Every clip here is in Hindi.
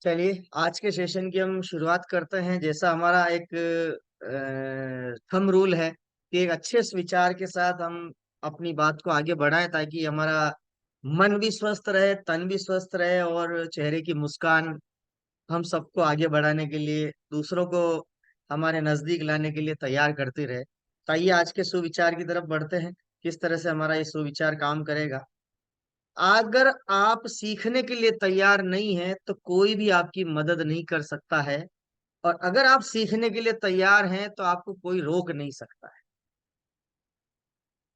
चलिए आज के सेशन की हम शुरुआत करते हैं। जैसा हमारा एक थंब रूल है कि एक अच्छे विचार के साथ हम अपनी बात को आगे बढ़ाएं ताकि हमारा मन भी स्वस्थ रहे, तन भी स्वस्थ रहे और चेहरे की मुस्कान हम सबको आगे बढ़ाने के लिए, दूसरों को हमारे नजदीक लाने के लिए तैयार करती रहे। तो आइए आज के सुविचार की तरफ बढ़ते हैं। किस तरह से हमारा ये सुविचार काम करेगा। अगर आप सीखने के लिए तैयार नहीं है तो कोई भी आपकी मदद नहीं कर सकता है, और अगर आप सीखने के लिए तैयार हैं तो आपको कोई रोक नहीं सकता है।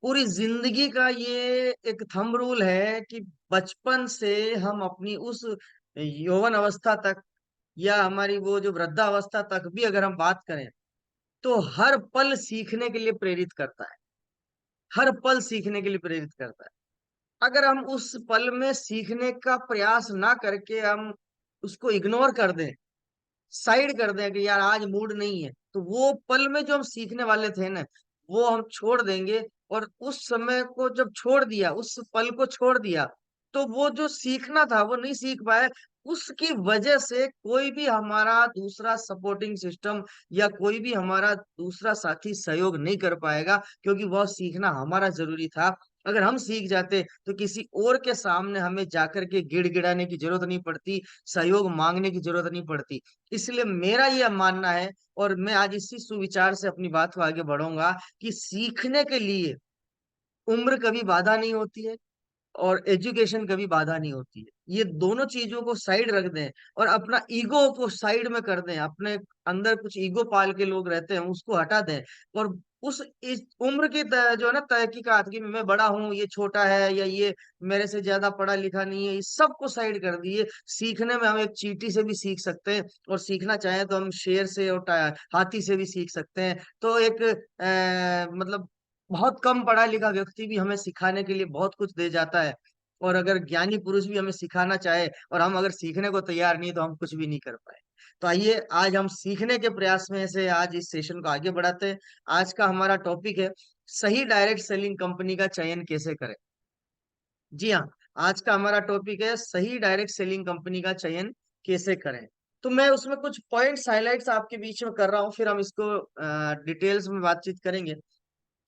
पूरी जिंदगी का ये एक थंब रूल है कि बचपन से हम अपनी उस यौवन अवस्था तक या हमारी वो जो वृद्धावस्था तक भी अगर हम बात करें तो हर पल सीखने के लिए प्रेरित करता है। हर पल सीखने के लिए प्रेरित करता है। अगर हम उस पल में सीखने का प्रयास ना करके हम उसको इग्नोर कर दें, साइड कर दें कि यार आज मूड नहीं है, तो वो पल में जो हम सीखने वाले थे ना, वो हम छोड़ देंगे। और उस समय को जब छोड़ दिया, उस पल को छोड़ दिया, तो वो जो सीखना था वो नहीं सीख पाए। उसकी वजह से कोई भी हमारा दूसरा सपोर्टिंग सिस्टम या कोई भी हमारा दूसरा साथी सहयोग नहीं कर पाएगा, क्योंकि वह सीखना हमारा जरूरी था। अगर हम सीख जाते तो किसी और के सामने हमें जाकर के गिड़गिड़ाने की जरूरत नहीं पड़ती, सहयोग मांगने की जरूरत नहीं पड़ती। इसलिए मेरा यह मानना है, और मैं आज इसी सुविचार से अपनी बात को आगे बढ़ाऊंगा, कि सीखने के लिए उम्र कभी बाधा नहीं होती है और एजुकेशन कभी बाधा नहीं होती है। ये दोनों चीजों को साइड रख दें और अपना ईगो को साइड में कर दें। अपने अंदर कुछ ईगो पाल के लोग रहते हैं, उसको हटा दें। और उस इस उम्र की जो है ना तहकीकात की, मैं बड़ा हूँ, ये छोटा है, या ये मेरे से ज्यादा पढ़ा लिखा नहीं है, इस सब को साइड कर दिए। सीखने में हम एक चींटी से भी सीख सकते हैं, और सीखना चाहें तो हम शेर से और हाथी से भी सीख सकते हैं। तो एक मतलब बहुत कम पढ़ा लिखा व्यक्ति भी हमें सिखाने के लिए बहुत कुछ दे जाता है। और अगर ज्ञानी पुरुष भी हमें सिखाना चाहे और हम अगर सीखने को तैयार नहीं, तो हम कुछ भी नहीं कर पाए। तो आइए आज हम सीखने के प्रयास में से आज इस सेशन को आगे बढ़ाते हैं। आज का हमारा टॉपिक है, सही डायरेक्ट सेलिंग कंपनी का चयन कैसे करें। जी हाँ, आज का हमारा टॉपिक है, सही डायरेक्ट सेलिंग कंपनी का चयन कैसे करें। तो मैं उसमें कुछ पॉइंट्स हाइलाइट्स आपके बीच में कर रहा हूँ, फिर हम इसको डिटेल्स में बातचीत करेंगे।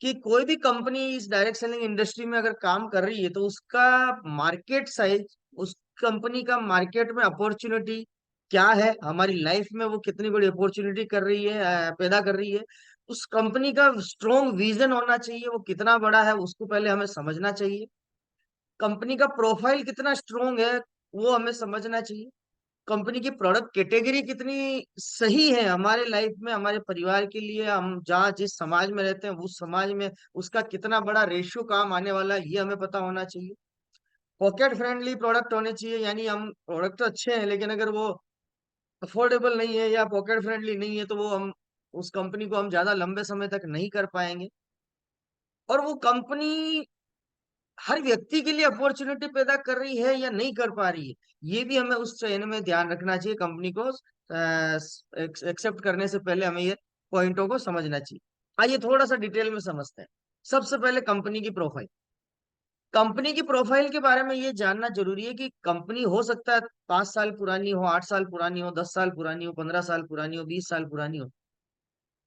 कि कोई भी कंपनी इस डायरेक्ट सेलिंग इंडस्ट्री में अगर काम कर रही है तो उसका मार्केट साइज, उस कंपनी का मार्केट में अपॉर्चुनिटी क्या है, हमारी लाइफ में वो कितनी बड़ी अपॉर्चुनिटी कर रही है, पैदा कर रही है। उस कंपनी का स्ट्रॉन्ग विजन होना चाहिए, वो कितना बड़ा है उसको पहले हमें समझना चाहिए। कंपनी का प्रोफाइल कितना स्ट्रॉन्ग है वो हमें समझना चाहिए। कंपनी की प्रोडक्ट कैटेगरी कितनी सही है हमारे लाइफ में, हमारे परिवार के लिए, हम जहाँ जिस समाज में रहते हैं उस समाज में उसका कितना बड़ा रेशियो काम आने वाला है, ये हमें पता होना चाहिए। पॉकेट फ्रेंडली प्रोडक्ट होने चाहिए, यानी हम प्रोडक्ट तो अच्छे हैं लेकिन अगर वो अफोर्डेबल नहीं है या पॉकेट फ्रेंडली नहीं है तो वो हम उस कंपनी को हम ज्यादा लंबे समय तक नहीं कर पाएंगे। और वो कंपनी हर व्यक्ति के लिए अपॉर्चुनिटी पैदा कर रही है या नहीं कर पा रही है, ये भी हमें उस चयन में ध्यान रखना चाहिए। कंपनी को एक्सेप्ट करने से पहले हमें ये पॉइंटों को समझना चाहिए। आइए थोड़ा सा डिटेल में समझते हैं। सबसे पहले कंपनी की प्रोफाइल। कंपनी की प्रोफाइल के बारे में ये जानना जरूरी है कि कंपनी हो सकता है 5 साल पुरानी हो, 8 साल पुरानी हो, 10 साल पुरानी हो, 15 साल पुरानी हो, 20 साल पुरानी हो,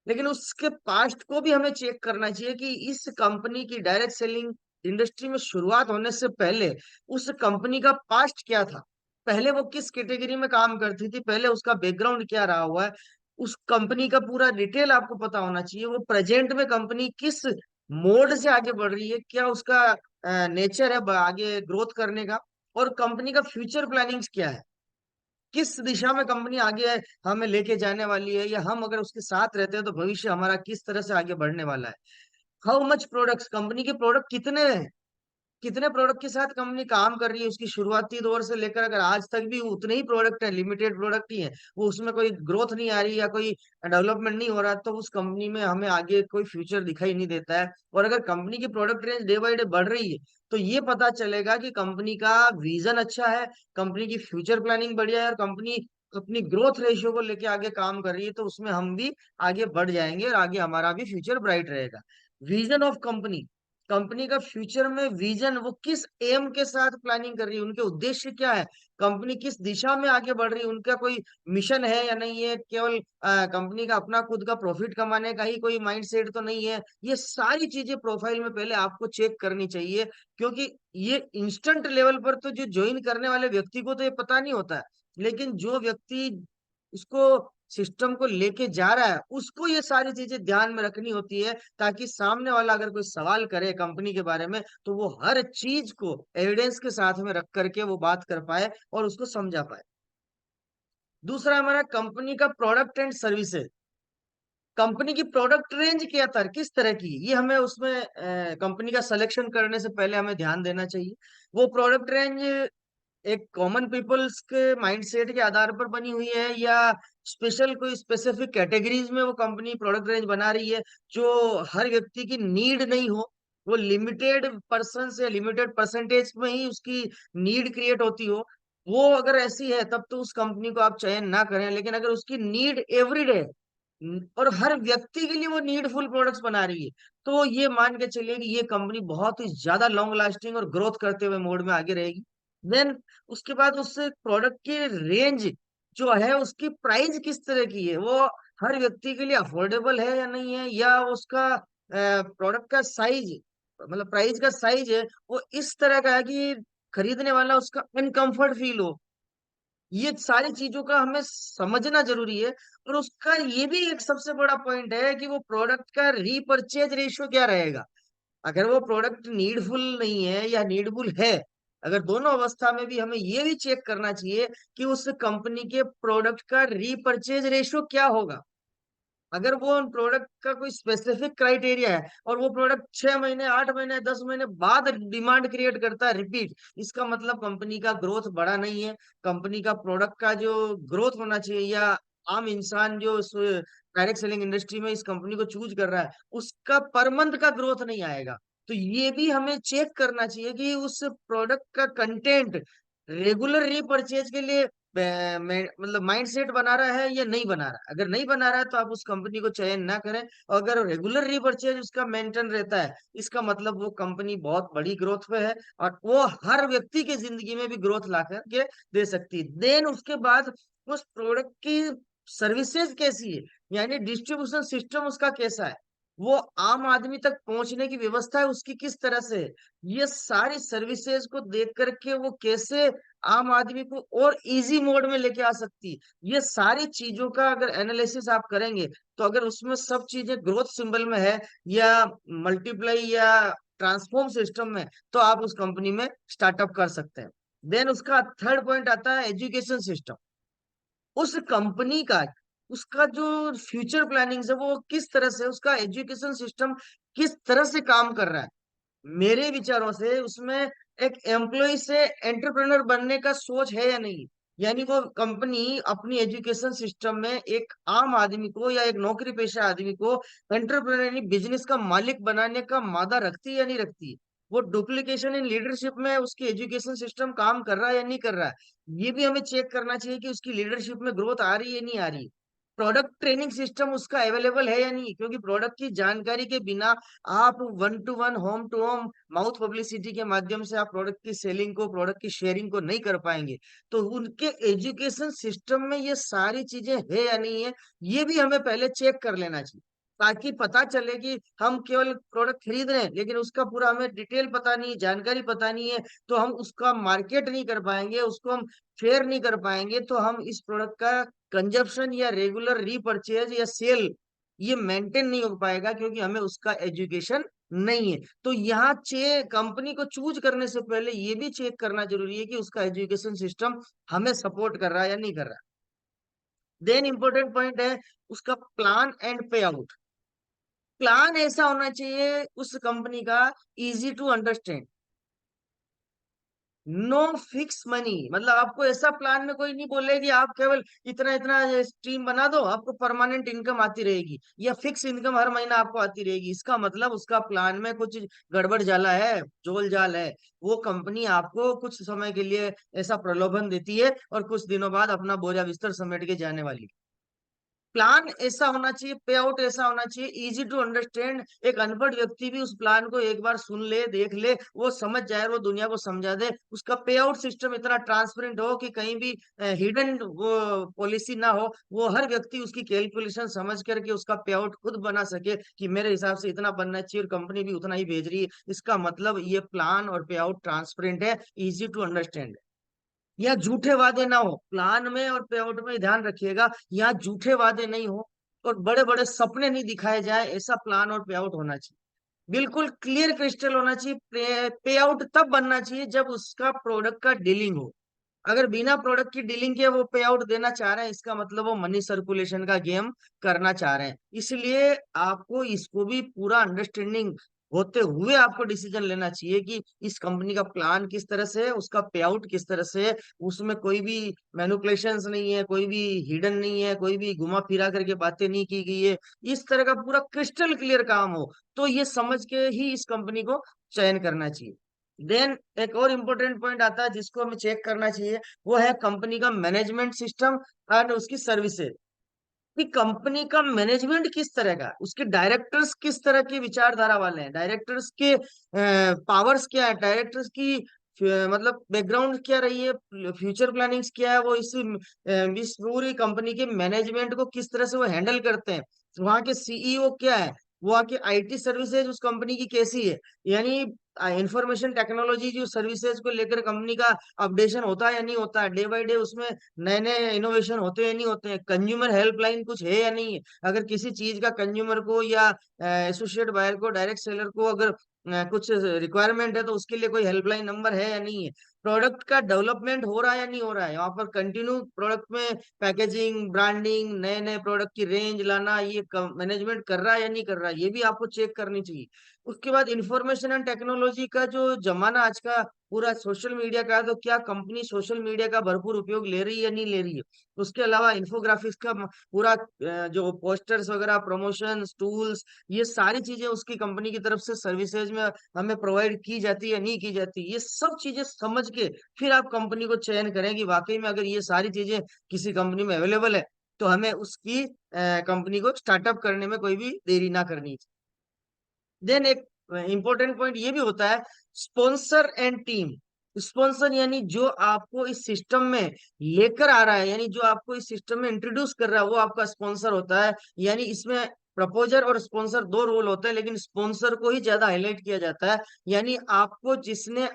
लेकिन उसके पास्ट को भी हमें चेक करना चाहिए कि इस कंपनी की डायरेक्ट सेलिंग इंडस्ट्री में शुरुआत होने से पहले उस कंपनी का पास्ट क्या था। पहले वो किस कैटेगरी में काम करती थी, पहले उसका बैकग्राउंड क्या रहा हुआ है। उस कंपनी का पूरा डिटेल आपको पता होना चाहिए। वो प्रेजेंट में कंपनी किस मोड से आगे बढ़ रही है, क्या उसका नेचर है आगे ग्रोथ करने का, और कंपनी का फ्यूचर प्लानिंग्स क्या है, किस दिशा में कंपनी आगे हमें लेके जाने वाली है, या हम अगर उसके साथ रहते हैं तो भविष्य हमारा किस तरह से आगे बढ़ने वाला है। हाउ मच प्रोडक्ट्स, कंपनी के प्रोडक्ट कितने हैं, कितने प्रोडक्ट के साथ कंपनी काम कर रही है, उसकी शुरुआती दौर से लेकर अगर आज तक भी उतने ही प्रोडक्ट है, लिमिटेड प्रोडक्ट ही है, वो उसमें कोई ग्रोथ नहीं आ रही या कोई डेवलपमेंट नहीं हो रहा, तो उस कंपनी में हमें आगे कोई फ्यूचर दिखाई नहीं देता है। और अगर कंपनी की product range day by day बढ़ रही है तो ये पता चलेगा कि कंपनी का विजन अच्छा है, कंपनी की फ्यूचर प्लानिंग बढ़िया है, और कंपनी अपनी ग्रोथ रेशियो को लेके आगे काम कर रही है, तो उसमें हम भी आगे बढ़ जाएंगे और आगे हमारा भी फ्यूचर ब्राइट रहेगा। विजन ऑफ कंपनी, कंपनी का फ्यूचर में विजन, वो किस एम के साथ प्लानिंग कर रही है, उनके उद्देश्य क्या है, कंपनी किस दिशा में आगे बढ़ रही है, उनका कोई मिशन है या नहीं है, केवल कंपनी का अपना खुद का प्रॉफिट कमाने का ही कोई माइंडसेट तो नहीं है। ये सारी चीजें प्रोफाइल में पहले आपको चेक करनी चाहिए, क्योंकि ये इंस्टेंट लेवल पर तो जो ज्वाइन करने वाले व्यक्ति को तो ये पता नहीं होता है, लेकिन जो व्यक्ति उसको सिस्टम को लेके जा रहा है उसको ये सारी चीजें ध्यान में रखनी होती है, ताकि सामने वाला अगर कोई सवाल करे कंपनी के बारे में तो वो हर चीज को एविडेंस के साथ में रख करके वो बात कर पाए और उसको समझा पाए। दूसरा हमारा कंपनी का प्रोडक्ट एंड सर्विसेज। कंपनी की प्रोडक्ट रेंज क्या तर किस तरह की, ये हमें उसमें कंपनी का सिलेक्शन करने से पहले हमें ध्यान देना चाहिए। वो प्रोडक्ट रेंज एक कॉमन पीपल्स के माइंडसेट के आधार पर बनी हुई है, या स्पेशल कोई स्पेसिफिक कैटेगरीज में वो कंपनी प्रोडक्ट रेंज बना रही है, जो हर व्यक्ति की नीड नहीं हो, वो लिमिटेड पर्सन से लिमिटेड परसेंटेज में ही उसकी नीड क्रिएट होती हो। वो अगर ऐसी है तब तो उस कंपनी को आप चयन ना करें, लेकिन अगर उसकी नीड एवरीडे और हर व्यक्ति के लिए वो नीडफुल प्रोडक्ट्स बना रही है, तो ये मान के चलिए कि ये कंपनी बहुत ही ज्यादा लॉन्ग लास्टिंग और ग्रोथ करते हुए मोड में आगे रहेगी। देन उसके बाद उस प्रोडक्ट की रेंज जो है, उसकी प्राइस किस तरह की है, वो हर व्यक्ति के लिए अफोर्डेबल है या नहीं है, या उसका प्रोडक्ट का साइज, मतलब प्राइस का साइज है वो इस तरह का है कि खरीदने वाला उसका अनकंफर्ट फील हो। ये सारी चीजों का हमें समझना जरूरी है। और उसका ये भी एक सबसे बड़ा पॉइंट है कि वो प्रोडक्ट का रीपरचेज रेशियो क्या रहेगा। अगर वो प्रोडक्ट नीडफुल नहीं है या नीडफुल है, अगर दोनों अवस्था में भी हमें ये भी चेक करना चाहिए कि उस कंपनी के प्रोडक्ट का रीपरचेज रेशियो क्या होगा। अगर वो प्रोडक्ट का कोई स्पेसिफिक क्राइटेरिया है और वो प्रोडक्ट 6 महीने 8 महीने 10 महीने बाद डिमांड क्रिएट करता है रिपीट, इसका मतलब कंपनी का ग्रोथ बड़ा नहीं है। कंपनी का प्रोडक्ट का जो ग्रोथ होना चाहिए, या आम इंसान जो डायरेक्ट सेलिंग इंडस्ट्री में इस कंपनी को चूज कर रहा है, उसका पर मंथ का ग्रोथ नहीं आएगा। तो ये भी हमें चेक करना चाहिए कि उस प्रोडक्ट का कंटेंट रेगुलर रीपरचेज के लिए मतलब माइंड सेट बना रहा है या नहीं बना रहा है। अगर नहीं बना रहा है तो आप उस कंपनी को चयन ना करें। और अगर रेगुलर रीपरचेज उसका मेंटेन रहता है, इसका मतलब वो कंपनी बहुत बड़ी ग्रोथ पे है और वो हर व्यक्ति की जिंदगी में भी ग्रोथ ला करके दे सकती है। देन उसके बाद उस प्रोडक्ट की सर्विसेज कैसी है, यानी डिस्ट्रीब्यूशन सिस्टम उसका कैसा है, वो आम आदमी तक पहुंचने की व्यवस्था है उसकी किस तरह से है। ये सारी सर्विसेज को देख करके वो कैसे आम आदमी को और इजी मोड में लेके आ सकती है, ये सारी चीजों का अगर एनालिसिस आप करेंगे, तो अगर उसमें सब चीजें ग्रोथ सिंबल में है या मल्टीप्लाई या ट्रांसफॉर्म सिस्टम में, तो आप उस कंपनी में स्टार्टअप कर सकते हैं। देन उसका थर्ड पॉइंट आता है एजुकेशन सिस्टम। उस कंपनी का उसका जो फ्यूचर प्लानिंग है वो किस तरह से, उसका एजुकेशन सिस्टम किस तरह से काम कर रहा है। मेरे विचारों से उसमें एक एम्प्लॉय से एंटरप्रेन्योर बनने का सोच है या नहीं, यानी वो कंपनी अपनी एजुकेशन सिस्टम में एक आम आदमी को या एक नौकरी पेशा आदमी को एंटरप्रेन्योर बिजनेस का मालिक बनाने का मादा रखती है या नहीं रखती। वो डुप्लीकेशन इन लीडरशिप में उसकी एजुकेशन सिस्टम काम कर रहा है या नहीं कर रहा है, ये भी हमें चेक करना चाहिए कि उसकी लीडरशिप में ग्रोथ आ रही है नहीं आ रही। प्रोडक्ट ट्रेनिंग सिस्टम उसका अवेलेबल है या नहीं, क्योंकि प्रोडक्ट की जानकारी के बिना आप one to one home to home mouth publicity के माध्यम से आप प्रोडक्ट की सेलिंग को, प्रोडक्ट की शेयरिंग को नहीं कर पाएंगे। तो उनके एजुकेशन सिस्टम में ये सारी चीजें है या नहीं है, ये भी हमें पहले चेक कर लेना चाहिए, ताकि पता चले कि हम केवल प्रोडक्ट खरीद रहे हैं लेकिन उसका पूरा हमें डिटेल पता नहीं, जानकारी पता नहीं है, तो हम उसका मार्केट नहीं कर पाएंगे, उसको हम शेयर नहीं कर पाएंगे, तो हम इस प्रोडक्ट का कंजप्शन या रेगुलर रीपरचेज या सेल ये मेंटेन नहीं हो पाएगा, क्योंकि हमें उसका एजुकेशन नहीं है। तो यहाँ चे कंपनी को चूज करने से पहले ये भी चेक करना जरूरी है कि उसका एजुकेशन सिस्टम हमें सपोर्ट कर रहा है या नहीं कर रहा। देन इंपॉर्टेंट पॉइंट है उसका plan and pay out. Plan ऐसा होना चाहिए उस कंपनी का, easy to understand, no fix money, मतलब आपको ऐसा प्लान में कोई नहीं बोले कि आप केवल इतना इतना स्ट्रीम बना दो आपको परमानेंट इनकम आती रहेगी या फिक्स इनकम हर महीना आपको आती रहेगी। इसका मतलब उसका प्लान में कुछ गड़बड़ जाला है, जोल जाल है। वो कंपनी आपको कुछ समय के लिए ऐसा प्रलोभन देती है और कुछ दिनों बाद अपना बोझा बिस्तर समेट के जाने वाली। प्लान ऐसा होना चाहिए, पे आउट ऐसा होना चाहिए, इजी टू अंडरस्टैंड। एक अनपढ़ व्यक्ति भी उस प्लान को एक बार सुन ले, देख ले, वो समझ जाए, वो दुनिया को समझा दे। उसका पे आउट सिस्टम इतना ट्रांसपेरेंट हो कि कहीं भी हिडन वो पॉलिसी ना हो, वो हर व्यक्ति उसकी कैलकुलेशन समझ करके उसका पे आउट खुद बना सके कि मेरे हिसाब से इतना बनना चाहिए और कंपनी भी उतना ही भेज रही है। इसका मतलब ये प्लान और पे आउट ट्रांसपेरेंट है, इजी टू अंडरस्टैंड। या झूठे वादे ना हो प्लान में और पे आउट में, ध्यान रखिएगा। यहाँ झूठे वादे नहीं हो और बड़े बड़े सपने नहीं दिखाए जाए, ऐसा प्लान और पे आउट होना चाहिए। बिल्कुल क्लियर क्रिस्टल होना चाहिए। पे आउट तब बनना चाहिए जब उसका प्रोडक्ट का डीलिंग हो। अगर बिना प्रोडक्ट की डीलिंग के वो पे आउट देना चाह रहे हैं, इसका मतलब वो मनी सर्कुलेशन का गेम करना चाह रहे हैं। इसलिए आपको इसको भी पूरा अंडरस्टैंडिंग होते हुए आपको डिसीजन लेना चाहिए कि इस कंपनी का प्लान किस तरह से है, उसका पे आउट किस तरह से है। उसमें कोई भी मैनिपुलेशंस नहीं है, कोई भी हिडन नहीं है, कोई भी घुमा फिरा करके बातें नहीं की गई है। इस तरह का पूरा क्रिस्टल क्लियर काम हो, तो ये समझ के ही इस कंपनी को चयन करना चाहिए। देन एक और इम्पोर्टेंट पॉइंट आता है जिसको हमें चेक करना चाहिए, वो है कंपनी का मैनेजमेंट सिस्टम एंड उसकी सर्विसेज। कि कंपनी का मैनेजमेंट किस तरह का है, उसके डायरेक्टर्स किस तरह की विचारधारा वाले हैं, डायरेक्टर्स के पावर्स क्या है, डायरेक्टर्स की मतलब बैकग्राउंड क्या रही है, फ्यूचर प्लानिंग्स क्या है, वो इस पूरी कंपनी के मैनेजमेंट को किस तरह से वो हैंडल करते हैं। वहाँ के सीईओ क्या है, वहाँ की आईटी सर्विसेज उस कंपनी की कैसी है, यानी इंफॉर्मेशन टेक्नोलॉजी जो सर्विसेज को लेकर कंपनी का अपडेशन होता है या नहीं होता है, डे बाय डे उसमें नए नए इनोवेशन होते हैं या नहीं होते हैं, कंज्यूमर हेल्पलाइन कुछ है या नहीं है। अगर किसी चीज का कंज्यूमर को या एसोसिएट बायर को, डायरेक्ट सेलर को अगर कुछ रिक्वायरमेंट है तो उसके लिए कोई हेल्पलाइन नंबर है या नहीं है। प्रोडक्ट का डेवलपमेंट हो रहा है या नहीं हो रहा है, वहां पर कंटिन्यू प्रोडक्ट में पैकेजिंग, ब्रांडिंग, नए नए प्रोडक्ट की रेंज लाना, ये मैनेजमेंट कर रहा है या नहीं कर रहा है, ये भी आपको चेक करनी चाहिए। उसके बाद इंफॉर्मेशन एंड टेक्नोलॉजी का जो जमाना आज का पूरा सोशल मीडिया का है, तो क्या कंपनी सोशल मीडिया का भरपूर उपयोग ले रही है या नहीं ले रही है। उसके अलावा इन्फोग्राफिक्स का पूरा जो पोस्टर्स वगैरह, प्रमोशन टूल्स, ये सारी चीजें उसकी कंपनी की तरफ से सर्विसेज में हमें प्रोवाइड की जाती है या नहीं की जाती, ये सब चीजें समझ के फिर आप कंपनी को चयन करें कि वाकई में अगर ये सारी चीजें किसी कंपनी में अवेलेबल है तो हमें उसकी कंपनी को स्टार्टअप करने में कोई भी देरी ना करनी। देन एक इंपॉर्टेंट पॉइंट ये भी होता है, स्पॉन्सर एंड टीम। स्पॉन्सर यानी जो आपको इस सिस्टम में लेकर आ रहा है, यानी जो आपको इस सिस्टम में इंट्रोड्यूस कर रहा है, वो आपका स्पॉन्सर होता है। यानी इसमें प्रपोजर और स्पॉन्सर दो रोल होते हैं, लेकिन स्पॉन्सर को ही ज्यादा हाईलाइट किया जाता है। यानी आपको जिसने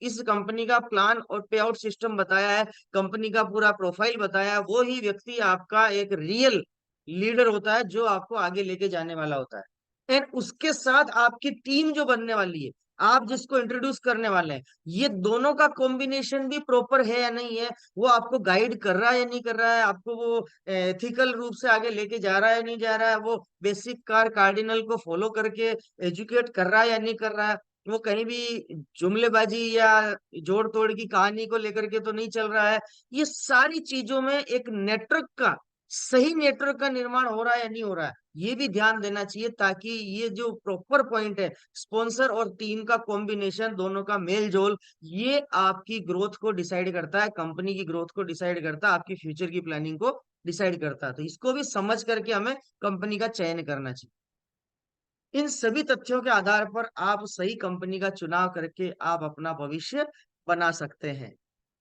इस कंपनी का प्लान और पे आउट सिस्टम बताया है, कंपनी का पूरा प्रोफाइल बताया है, वो ही व्यक्ति आपका एक रियल लीडर होता है जो आपको आगे लेके जाने वाला होता है। एंड उसके साथ आपकी टीम जो बनने वाली है, आप जिसको इंट्रोड्यूस करने वाले हैं, ये दोनों का कॉम्बिनेशन भी प्रॉपर है या नहीं है, वो आपको गाइड कर रहा है या नहीं कर रहा है, आपको वो एथिकल रूप से आगे लेके जा रहा है या नहीं जा रहा है, वो बेसिक कार्डिनल को फॉलो करके एजुकेट कर रहा है या नहीं कर रहा है, वो कहीं भी जुमलेबाजी या जोड़ तोड़ की कहानी को लेकर के तो नहीं चल रहा है। ये सारी चीजों में एक नेटवर्क का, सही नेटवर्क का निर्माण हो रहा है या नहीं हो रहा है, ये भी ध्यान देना चाहिए, ताकि ये जो प्रॉपर पॉइंट है, स्पॉन्सर और टीम का कॉम्बिनेशन, दोनों का मेल जोल, ये आपकी ग्रोथ को डिसाइड करता है, कंपनी की ग्रोथ को डिसाइड करता है, आपकी फ्यूचर की प्लानिंग को डिसाइड करता है। तो इसको भी समझ करके हमें कंपनी का चयन करना चाहिए। इन सभी तथ्यों के आधार पर आप सही कंपनी का चुनाव करके आप अपना भविष्य बना सकते हैं।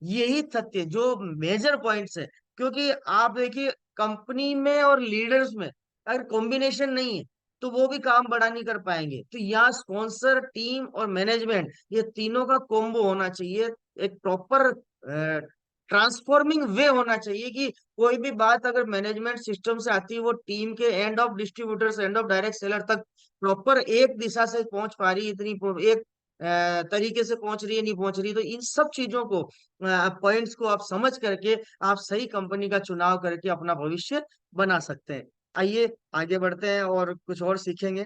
यही तथ्य जो मेजर पॉइंट्स है, क्योंकि आप देखिए कंपनी में और लीडर्स में अगर कॉम्बिनेशन नहीं है तो वो भी काम बड़ा नहीं कर पाएंगे। तो यहाँ स्पॉन्सर, टीम और मैनेजमेंट, ये तीनों का कॉम्बो होना चाहिए। एक प्रॉपर ट्रांसफॉर्मिंग वे होना चाहिए कि कोई भी बात अगर मैनेजमेंट सिस्टम से आती है, वो टीम के end of distributors, end of direct seller तक प्रॉपर एक दिशा से पहुंच पा रही है, एक तरीके से पहुंच रही है, नहीं पहुंच रही। तो इन सब चीजों को, पॉइंट्स को आप समझ करके आप सही कंपनी का चुनाव करके अपना भविष्य बना सकते हैं। आइए आगे बढ़ते हैं और कुछ और सीखेंगे।